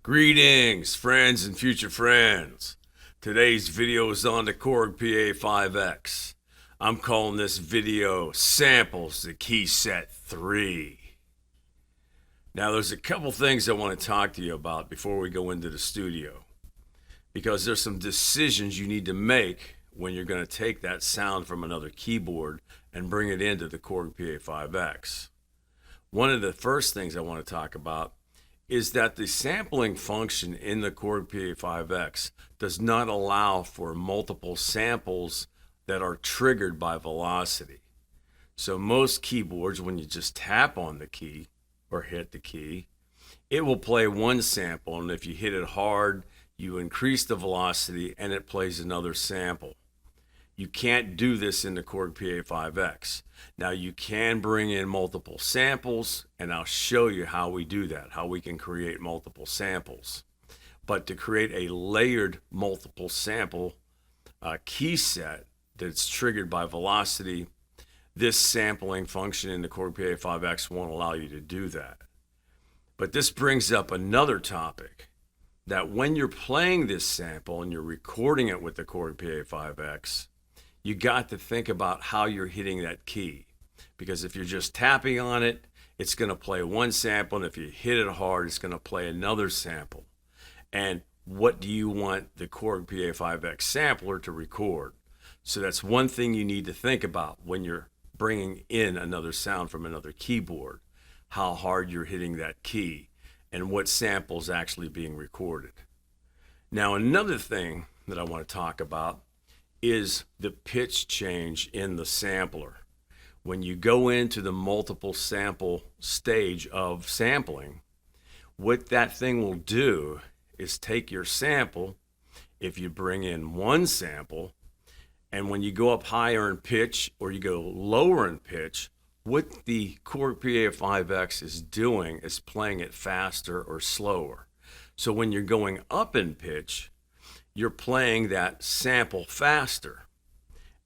Greetings, friends and future friends. Today's video is on the Korg Pa5x. I'm calling this video Samples the Keyset 3. Now there's a couple things I want to talk to you about before we go into the studio, because there's some decisions you need to make when you're going to take that sound from another keyboard and bring it into the Korg Pa5x. One of the first things I want to talk about is that the sampling function in the Korg Pa5x does not allow for multiple samples that are triggered by velocity. So most keyboards, when you just tap on the key or hit the key, it will play one sample, and if you hit it hard, you increase the velocity and it plays another sample. You can't do this in the Korg Pa5x. Now you can bring in multiple samples, and I'll show you how we do that, how we can create multiple samples. But to create a layered multiple sample key set that's triggered by velocity, this sampling function in the Korg Pa5x won't allow you to do that. But this brings up another topic, that when you're playing this sample and you're recording it with the Korg Pa5x, you got to think about how you're hitting that key. Because if you're just tapping on it, it's going to play one sample, and if you hit it hard, it's going to play another sample. And what do you want the Korg Pa5x sampler to record? So that's one thing you need to think about when you're bringing in another sound from another keyboard, how hard you're hitting that key and what sample is actually being recorded. Now, another thing that I want to talk about is the pitch change in the sampler. When you go into the multiple sample stage of sampling, what that thing will do is take your sample, if you bring in one sample, and when you go up higher in pitch or you go lower in pitch, what the Korg Pa5x is doing is playing it faster or slower. So when you're going up in pitch, you're playing that sample faster.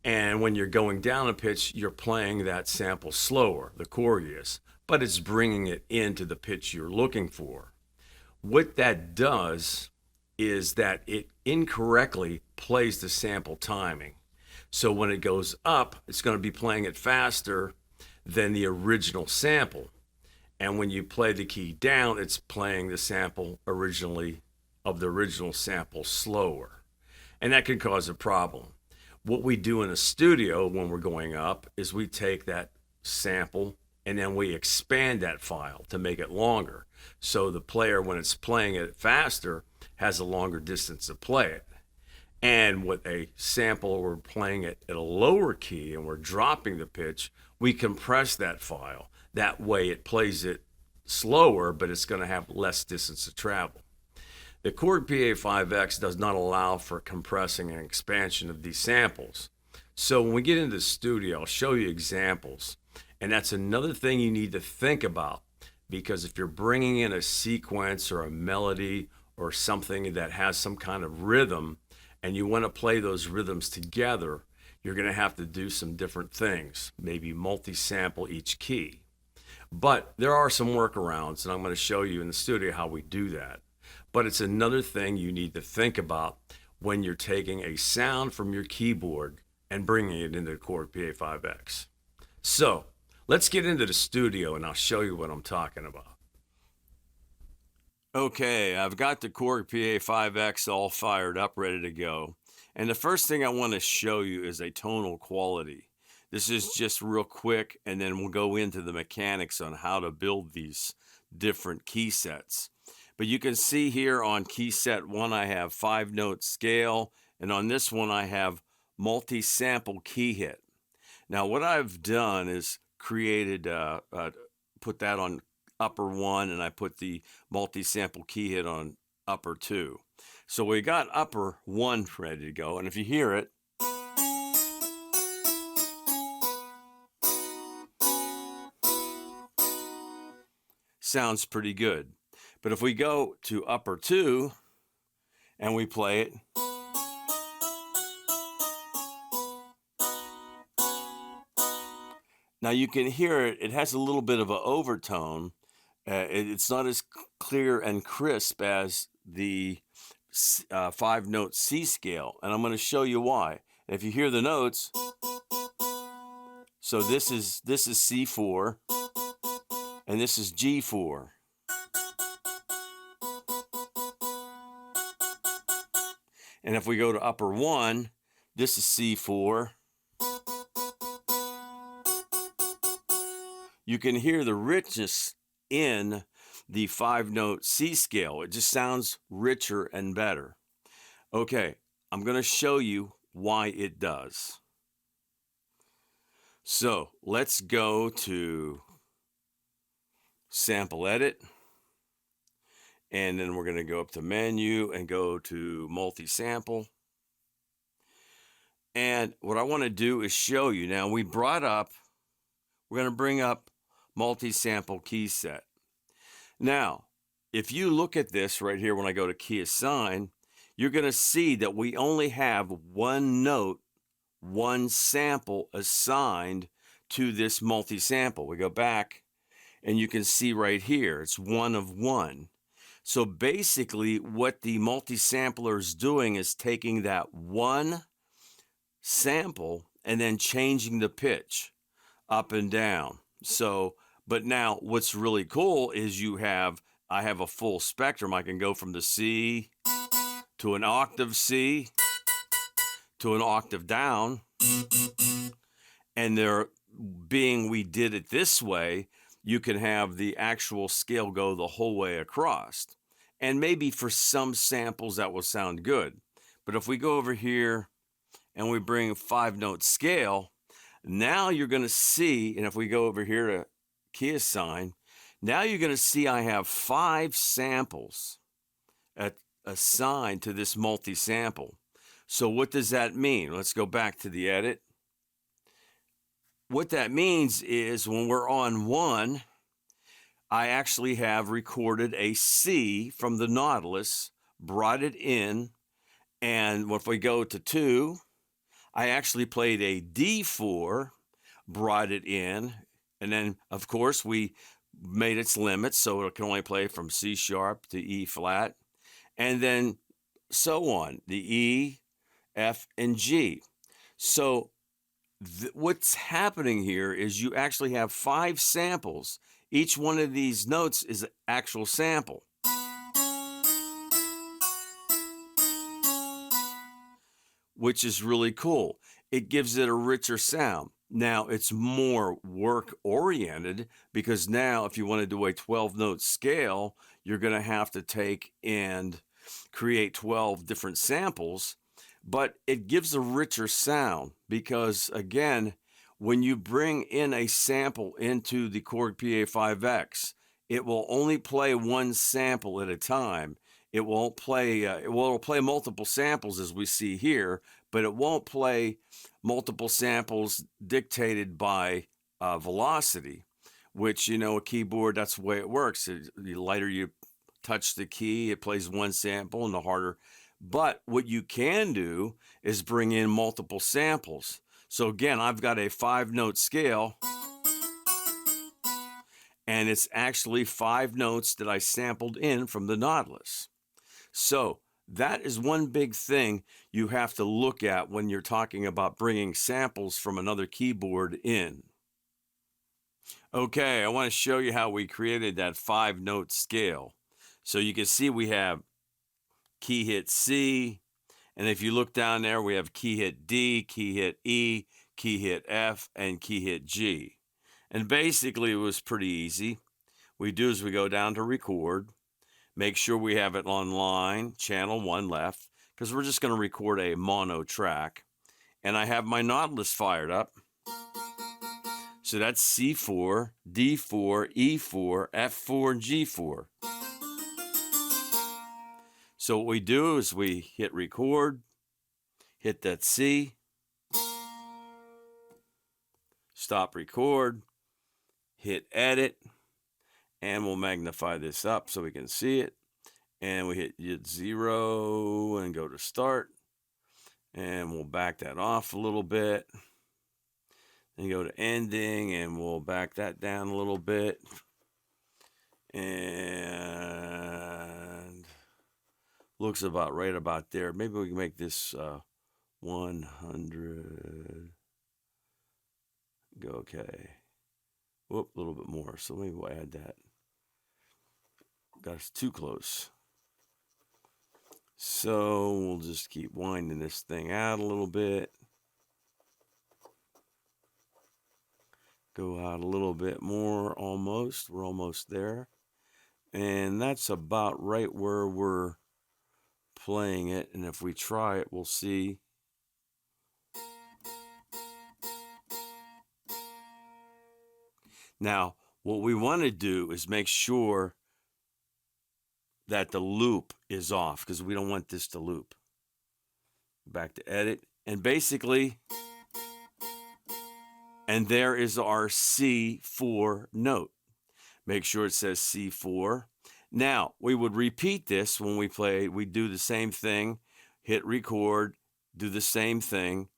And when you're going down a pitch, you're playing that sample slower, the Korg is, but it's bringing it into the pitch you're looking for. What that does is that it incorrectly plays the sample timing. So when it goes up, it's going to be playing it faster than the original sample. And when you play the key down, it's playing the sample of the original sample slower. And that can cause a problem. What we do in a studio when we're going up is we take that sample and then we expand that file to make it longer. So the player, when it's playing it faster, has a longer distance to play it. And with a sample, we're playing it at a lower key and we're dropping the pitch, we compress that file. That way it plays it slower, but it's going to have less distance to travel. The Korg Pa5x does not allow for compressing and expansion of these samples. So when we get into the studio, I'll show you examples. And that's another thing you need to think about, because if you're bringing in a sequence or a melody or something that has some kind of rhythm and you want to play those rhythms together, you're going to have to do some different things, maybe multi-sample each key. But there are some workarounds, and I'm going to show you in the studio how we do that. But it's another thing you need to think about when you're taking a sound from your keyboard and bringing it into the Korg Pa5x. So let's get into the studio and I'll show you what I'm talking about. Okay, I've got the Korg Pa5x all fired up, ready to go. And the first thing I want to show you is a tonal quality. This is just real quick, and then we'll go into the mechanics on how to build these different key sets. But you can see here on key set 1, I have 5-note scale, and on this one I have multi-sample key hit. Now what I've done is created, put that on upper 1, and I put the multi-sample key hit on upper 2. So we got upper 1 ready to go, and if you hear it, sounds pretty good. But if we go to upper 2 and we play it, now you can hear it, it has a little bit of an overtone, It's not as clear and crisp as the 5-note C scale, and I'm going to show you why. If you hear the notes, so this is C4 and this is G4. And if we go to upper 1, this is C4. You can hear the richness in the 5-note C scale. It just sounds richer and better. Okay, I'm going to show you why it does. So let's go to Sample Edit, and then we're going to go up to Menu and go to Multi-Sample. And what I want to do is show you. Now we're going to bring up Multi-Sample Keyset. Now, if you look at this right here, when I go to Key Assign, you're going to see that we only have one note, one sample assigned to this multi-sample. We go back and you can see right here, it's 1 of 1. So basically what the multi-sampler is doing is taking that one sample and then changing the pitch up and down. So, but now what's really cool is I have a full spectrum. I can go from the C to an octave C to an octave down. And we did it this way, you can have the actual scale go the whole way across. And maybe for some samples that will sound good. But if we go over here and we bring 5-note scale, now you're going to see, and if we go over here to Key Assign, now you're going to see I have 5 samples assigned to this multi-sample. So what does that mean? Let's go back to the edit. What that means is when we're on 1, I actually have recorded a C from the Nautilus, brought it in, and if we go to 2, I actually played a D4, brought it in, and then of course we made its limits so it can only play from C sharp to E flat, and then so on, the E, F, and G. So what's happening here is you actually have 5 samples. Each one of these notes is an actual sample. Which is really cool. It gives it a richer sound. Now, it's more work-oriented because now if you want to do a 12-note scale, you're going to have to take and create 12 different samples, but it gives a richer sound because, again, when you bring in a sample into the Korg Pa5x, it will only play one sample at a time. It won't play, it'll play multiple samples as we see here, but it won't play multiple samples dictated by velocity, which, you know, a keyboard, that's the way it works. The lighter you touch the key, it plays one sample, and the harder. But what you can do is bring in multiple samples. So again, I've got a 5-note scale, and it's actually 5 notes that I sampled in from the Nautilus. So that is one big thing you have to look at when you're talking about bringing samples from another keyboard in. Okay, I want to show you how we created that 5-note scale. So you can see we have key hit C, and if you look down there, we have key hit D, key hit E, key hit F, and key hit G. And basically it was pretty easy. What we do is we go down to record, make sure we have it on line, channel 1 left, because we're just going to record a mono track. And I have my Nautilus fired up. So that's C4, D4, E4, F4, and G4. So what we do is we hit record, hit that C, stop record, hit edit, and we'll magnify this up so we can see it. And we hit 0 and go to start. And we'll back that off a little bit. Then go to ending and we'll back that down a little bit. And looks about right about there. Maybe we can make this 100. Go okay. Whoop, a little bit more. So maybe we'll add that. Got us too close. So we'll just keep winding this thing out a little bit. Go out a little bit more, almost. We're almost there. And that's about right where we're playing it. And if we try it, we'll see. Now, what we want to do is make sure that the loop is off, because we don't want this to loop. Back to edit. And basically, and there is our C4 note. Make sure it says C4. Now, we would repeat this when we play. We do the same thing, hit record, do the same thing,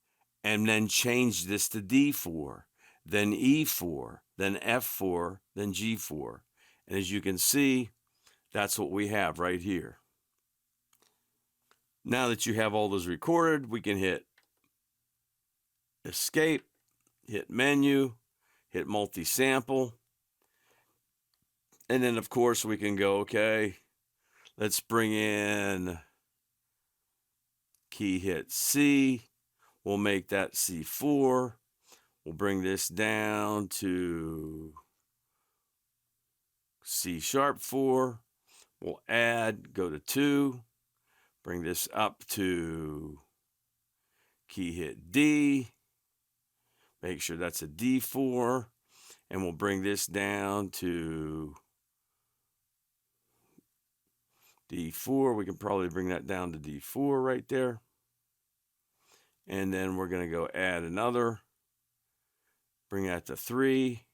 and then change this to D4, then E4, then F4, then G4. And as you can see, that's what we have right here. Now that you have all those recorded, we can hit escape, hit menu, hit multi-sample. And then, of course, we can go, okay, let's bring in key hit C. We'll make that C4. We'll bring this down to C#4. We'll add, go to 2. Bring this up to key hit D. Make sure that's a D4. And we'll bring this down to D4. We can probably bring that down to D4 right there. And then we're going to go add another. Bring that to 3.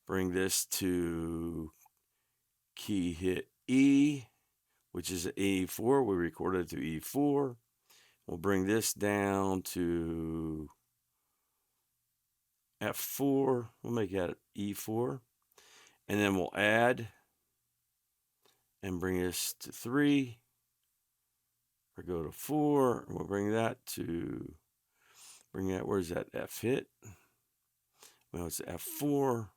Bring this to key hit E, which is E4. We recorded it to E4. We'll bring this down to F4. We'll make that E4. And then we'll add and bring this to 3. Or go to 4. And we'll bring that to, where's that F hit? Well, it's F4.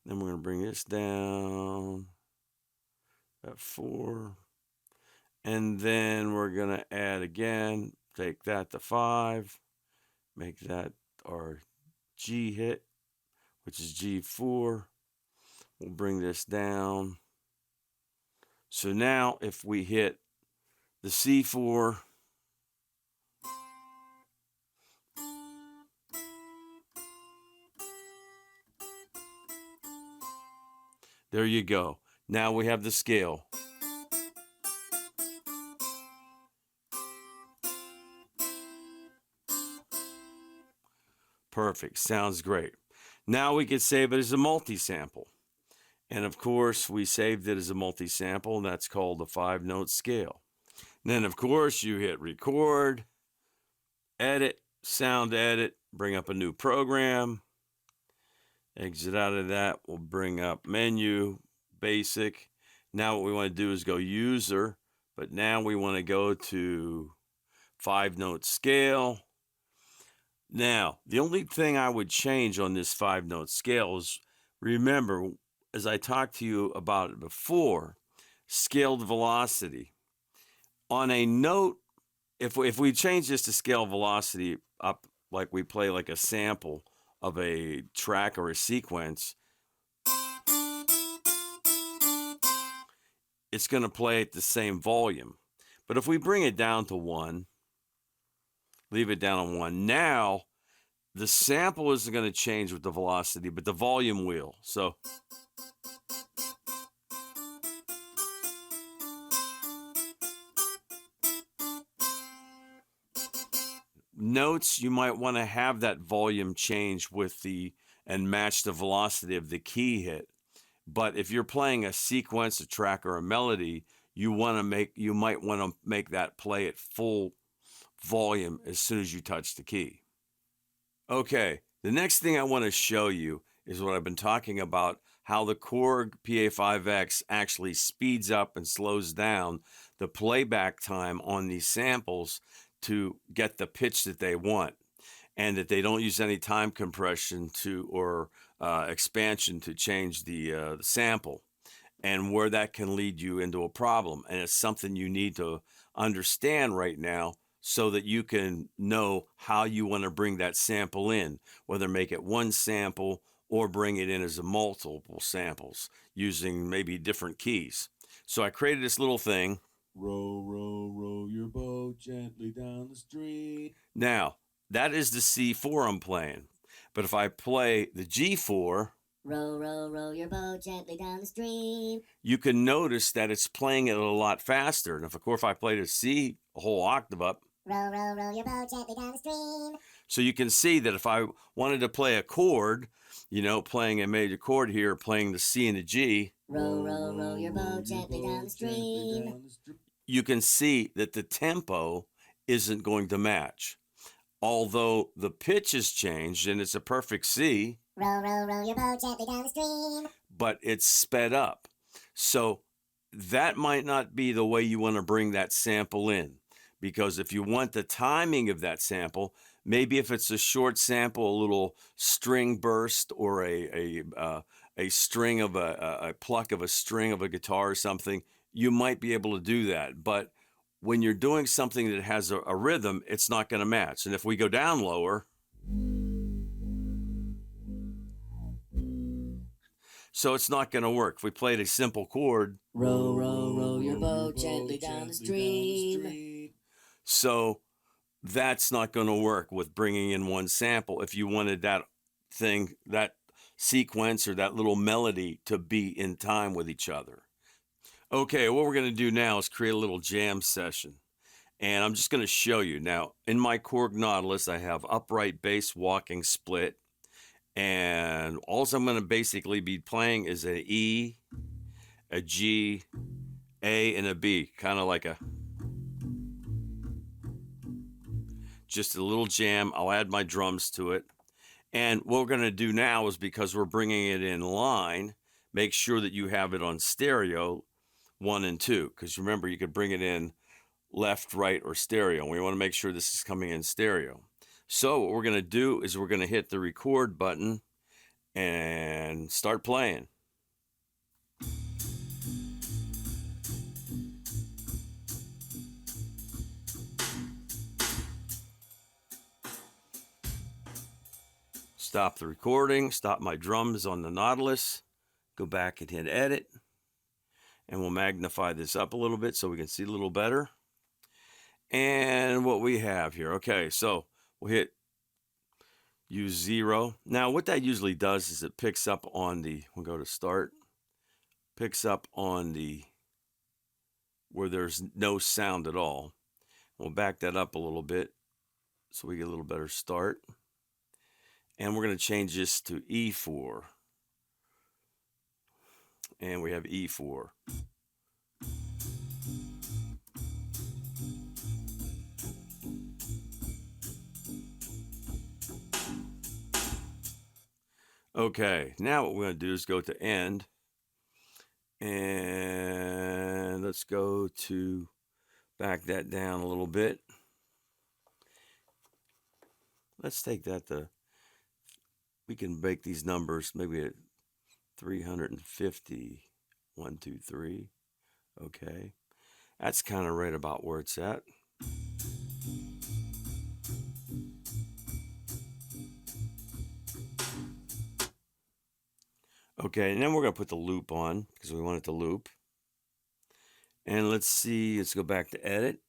Then we're going to bring this down. F4. And then we're going to add again. Take that to 5. Make that our G hit, which is G4. We'll bring this down. So now if we hit the C4, there you go. Now we have the scale. Perfect. Sounds great. Now we can save it as a multi-sample. And of course, we saved it as a multi-sample, and that's called a 5-note scale. And then, of course, you hit record, edit, sound edit, bring up a new program. Exit out of that. We'll bring up menu, basic. Now what we want to do is go user, but now we want to go to 5-note scale. Now, the only thing I would change on this 5-note scale is, remember, as I talked to you about it before, scaled velocity. On a note, if we change this to scale velocity up, like we play like a sample of a track or a sequence, it's going to play at the same volume. But if we bring it down to 1, leave it down on 1, now the sample isn't going to change with the velocity, but the volume will. So notes, you might want to have that volume change with and match the velocity of the key hit. But if you're playing a sequence, a track, or a melody, you might want to make that play at full volume as soon as you touch the key. Okay, the next thing I want to show you is what I've been talking about, how the Korg Pa5x actually speeds up and slows down the playback time on these samples to get the pitch that they want, and that they don't use any time compression or expansion to change the sample, and where that can lead you into a problem. And it's something you need to understand right now so that you can know how you want to bring that sample in, whether make it one sample or bring it in as a multiple samples using maybe different keys. So I created this little thing. Row, row, row your boat gently down the stream. Now, that is the C4 I'm playing. But if I play the G4, row, row, row your boat gently down the stream, you can notice that it's playing it a lot faster. And of course, if I played a C a whole octave up, row, row, row your boat gently down the stream. So you can see that if I wanted to play a chord, playing a major chord here, playing the C and the G, row, row, row your boat gently down the stream, you can see that the tempo isn't going to match. Although the pitch has changed and it's a perfect C, row, row, row your boat gently down the stream, but it's sped up. So that might not be the way you want to bring that sample in. Because if you want the timing of that sample, maybe if it's a short sample, a little string burst, or a string of a pluck of a string of a guitar or something, you might be able to do that. But when you're doing something that has a rhythm, it's not going to match. And if we go down lower, so it's not going to work. If we played a simple chord, row, row, row your boat gently down the stream. So that's not going to work with bringing in one sample if you wanted that thing, that sequence or that little melody to be in time with each other. Okay, what we're going to do now is create a little jam session. And I'm just going to show you. Now, in my Korg Nautilus, I have upright bass walking split. And all I'm going to basically be playing is an E, a G, A, and a B. Kind of like just a little jam. I'll add my drums to it. And what we're going to do now is, because we're bringing it in line, make sure that you have it on stereo 1 and 2. Because remember, you could bring it in left, right, or stereo. And we want to make sure this is coming in stereo. So what we're going to do is we're going to hit the record button and start playing. Stop the recording, stop my drums on the Nautilus, go back and hit edit, and we'll magnify this up a little bit so we can see a little better. And what we have here, okay, so we'll hit use 0. Now what that usually does is it picks up on we'll go to start, picks up on where there's no sound at all. We'll back that up a little bit so we get a little better start. And we're going to change this to E4. And we have E4. Okay, now what we're going to do is go to end. And let's go to back that down a little bit. Let's take that we can make these numbers maybe at 350. 1, 2, 3. Okay. That's kind of right about where it's at. Okay, and then we're going to put the loop on because we want it to loop. And let's see, let's go back to edit.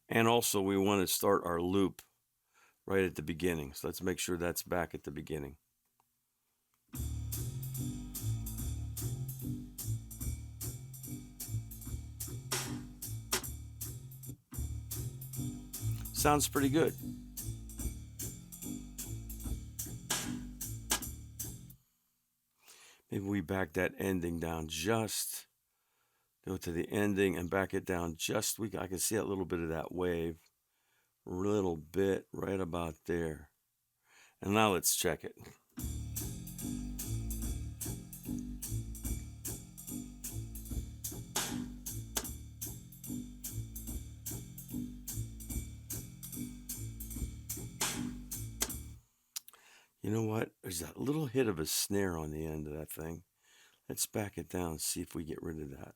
And also we want to start our loop right at the beginning. So let's make sure that's back at the beginning. Sounds pretty good. Maybe we back that ending down just, go to the ending and back it down just, I can see a little bit of that wave, a little bit right about there. And now let's check it. You know what? There's that little hit of a snare on the end of that thing. Let's back it down and see if we get rid of that.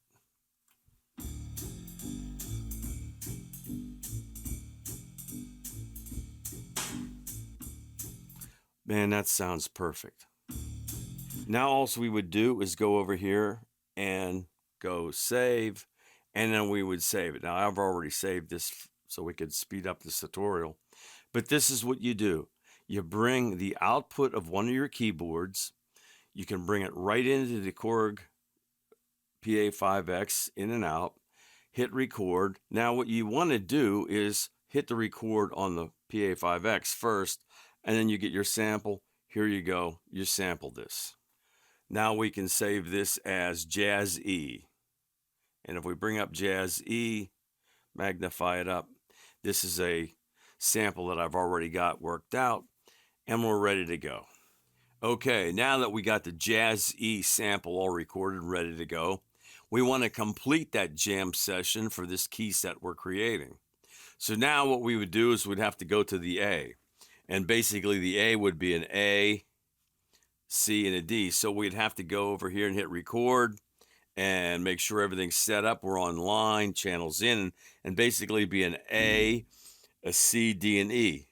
Man, that sounds perfect. Now all we would do is go over here and go save, and then we would save it. Now I've already saved this so we could speed up this tutorial, but this is what you do. You bring the output of one of your keyboards, you can bring it right into the Korg Pa5x in and out, hit record. Now what you want to do is hit the record on the Pa5x first, and then you get your sample. Here you go, you sampled this. Now we can save this as Jazz E. And if we bring up Jazz E, magnify it up, this is a sample that I've already got worked out, and we're ready to go. Okay, now that we got the Jazz E sample all recorded and ready to go, we want to complete that jam session for this key set we're creating. So now what we would do is we'd have to go to the A. And basically the A would be an A, C, and a D. So we'd have to go over here and hit record and make sure everything's set up. We're online, channels in, and basically be an A, a C, D, and E.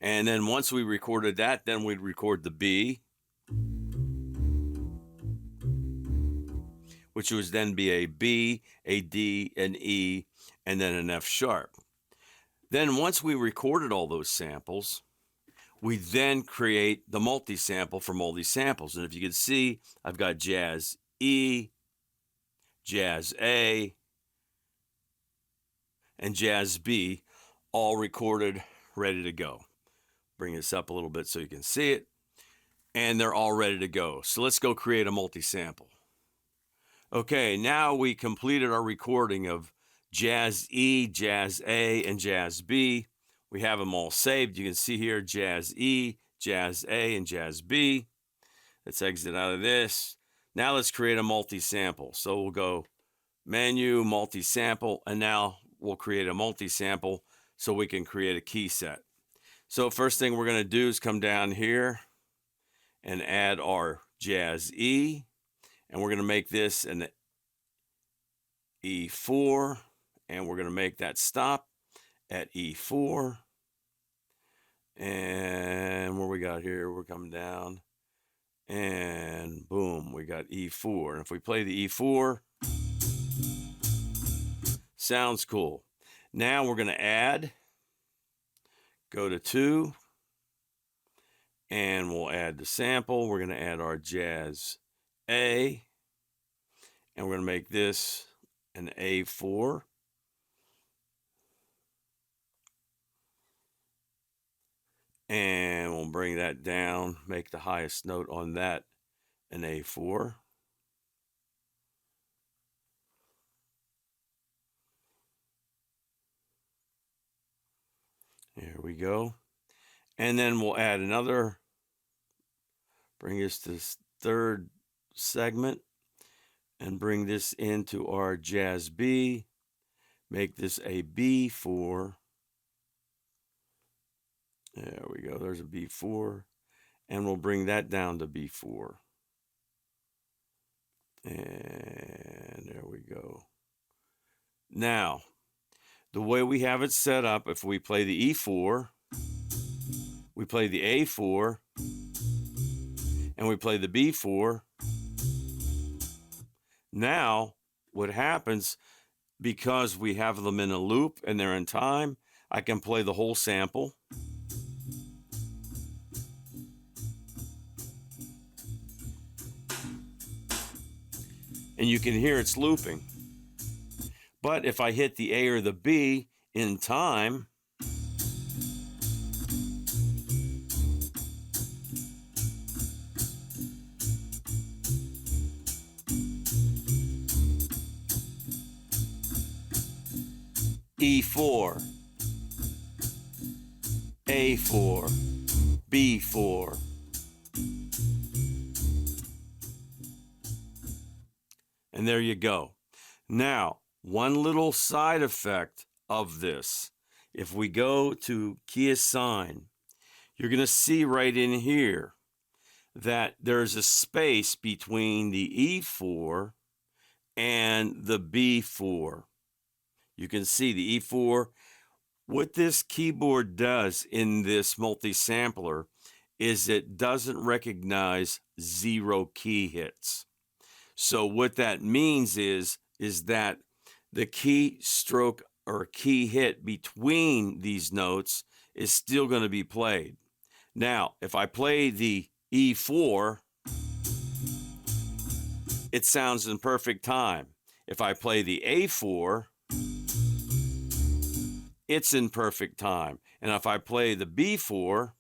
And then once we recorded that, then we'd record the B, which would then be a B, a D, an E, and then an F sharp. Then once we recorded all those samples, we then create the multi-sample for multi-samples. And if you can see, I've got Jazz E, Jazz A, and Jazz B all recorded, ready to go. Bring this up a little bit so you can see it. And they're all ready to go. So let's go create a multi-sample. Okay, now we completed our recording of Jazz E, Jazz A, and Jazz B. We have them all saved. You can see here Jazz E, Jazz A, and Jazz B. Let's exit out of this. Now let's create a multi-sample. So we'll go Menu, Multi-Sample, and now we'll create a multi-sample so we can create a key set. So first thing we're going to do is come down here and add our Jazz E, and we're going to make this an E4, and we're going to make that stop at E4. And what we got here, we're coming down, and boom, we got E4. And if we play the E4, sounds cool. Now we're going to add, go to 2, and we'll add the sample. We're going to add our Jazz A, and we're going to make this an A4. And we'll bring that down, make the highest note on that an A4. There we go. And then we'll add another, bring us to this third segment, and bring this into our Jazz B, make this a B4. There we go, there's a B4, and we'll bring that down to B4. And there we go. Now, the way we have it set up, if we play the E4, we play the A4, and we play the B4, now what happens, because we have them in a loop and they're in time, I can play the whole sample. And you can hear it's looping. But if I hit the A or the B in time, E4, A4, B4. And there you go. Now, one little side effect of this If we go to key assign, you're going to see right in here that there's a space between the E4 and the B4. You can see the E4. What this keyboard does in this multi-sampler is it doesn't recognize 0 key hits. So what that means is that the key stroke or key hit between these notes is still going to be played. Now, if I play the E4, it sounds in perfect time. If I play the A4, it's in perfect time. And if I play the B4,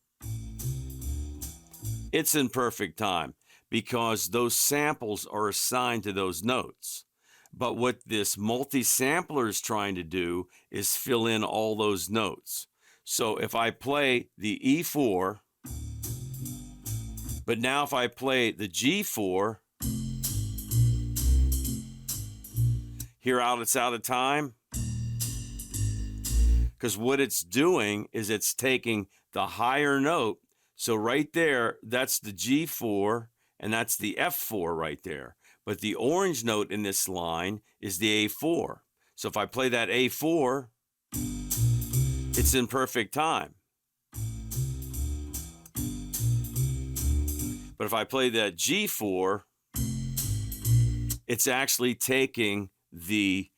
it's in perfect time because those samples are assigned to those notes. But what this multi-sampler is trying to do is fill in all those notes. So if I play the E4, but now if I play the G4, hear how it's out of time? Because what it's doing is it's taking the higher note. So right there, that's the G4 and that's the F4 right there. But the orange note in this line is the A4. So if I play that A4, it's in perfect time. But if I play that G4, it's actually taking the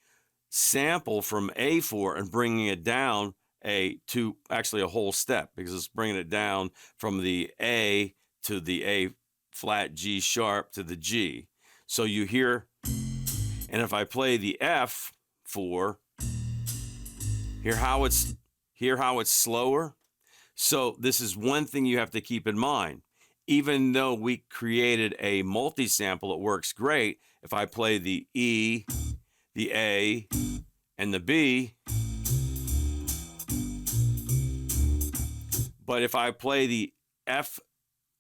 sample from A4 and bringing it down to actually a whole step, because it's bringing it down from the A to the A flat G sharp to the G. So you hear, and if I play the F4, hear how it's slower. So this is one thing you have to keep in mind. Even though we created a multi-sample, it works great. If I play the E, the A, and the B, but if I play the F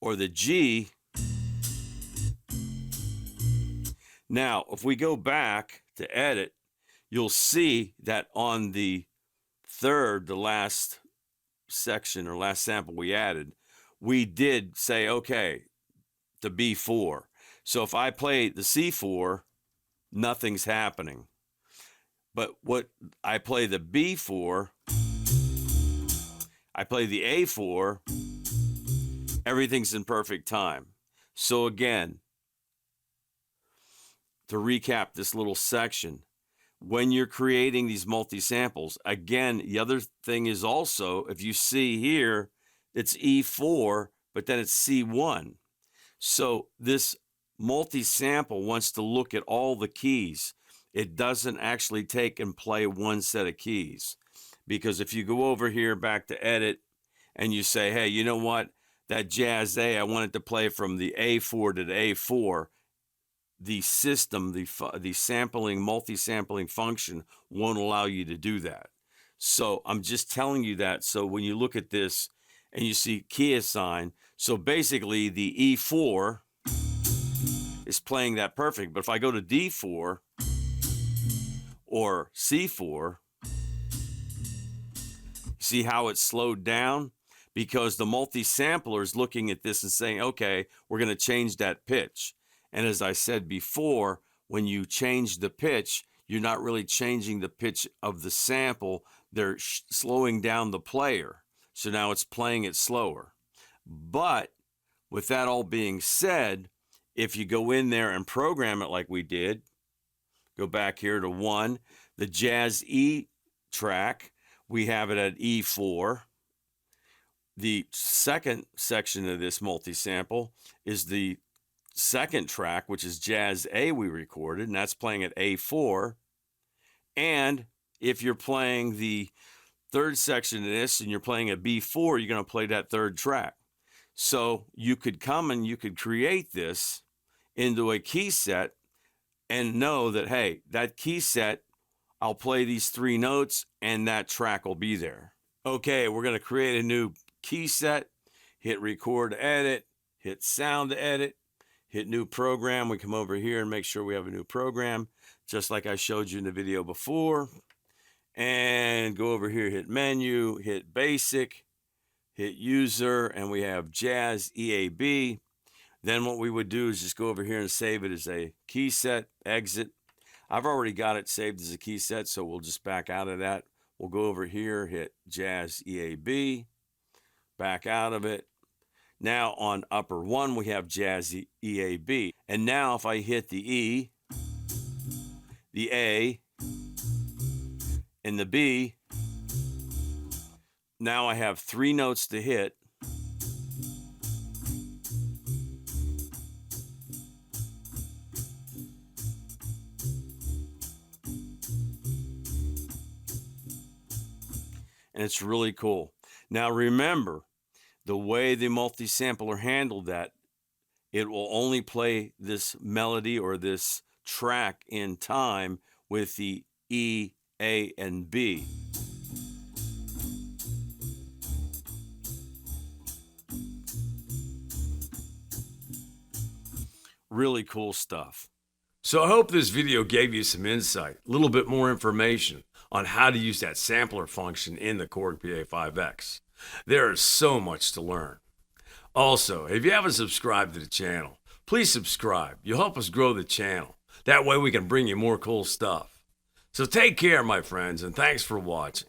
or the G, now if we go back to edit, you'll see that on the third, the last section or last sample we added, we did say, okay, to B4. So if I play the C4, nothing's happening. But what I play the B4, I play the A4, everything's in perfect time. So again, to recap this little section, when you're creating these multi-samples, again, the other thing is also, if you see here, it's E4, but then it's C1. So this multi-sample wants to look at all the keys. It doesn't actually take and play one set of keys. Because if you go over here back to edit and you say, hey, you know what? That Jazz A, I want it to play from the A4 to the A4. The system, the sampling, multi-sampling function won't allow you to do that. So I'm just telling you that. So when you look at this and you see key assign, so basically the E4 is playing that perfect. But if I go to D4 or C4, see how it's slowed down? Because the multi-sampler is looking at this and saying, okay, we're going to change that pitch. And as I said before, when you change the pitch, you're not really changing the pitch of the sample. They're slowing down the player. So now it's playing it slower. But with that all being said, if you go in there and program it like we did, go back here to 1, the Jazz E track, we have it at E4. The second section of this multi-sample is the second track, which is Jazz A we recorded, and that's playing at A4. And if you're playing the third section of this and you're playing at B4, you're going to play that third track. So you could come and you could create this into a key set and know that, hey, that key set, I'll play these 3 notes and that track will be there. Okay, we're going to create a new key set, hit record to edit, hit sound to edit, hit new program. We come over here and make sure we have a new program, just like I showed you in the video before. and go over here, hit menu, hit basic, hit user, and we have Jazz EAB. Then what we would do is just go over here and save it as a Keyset, exit. I've already got it saved as a Keyset, so we'll just back out of that. We'll go over here, hit Jazz EAB, back out of it. Now on upper one, we have Jazz EAB. And now if I hit the E, the A, and the B, now I have 3 notes to hit. And it's really cool. Now remember, the way the multi-sampler handled that, it will only play this melody or this track in time with the E, A, and B. Really cool stuff. So I hope this video gave you some insight, a little bit more information on how to use that sampler function in the Korg Pa5x. There is so much to learn. Also, if you haven't subscribed to the channel, please subscribe. You'll help us grow the channel. That way we can bring you more cool stuff. So take care, my friends, and thanks for watching.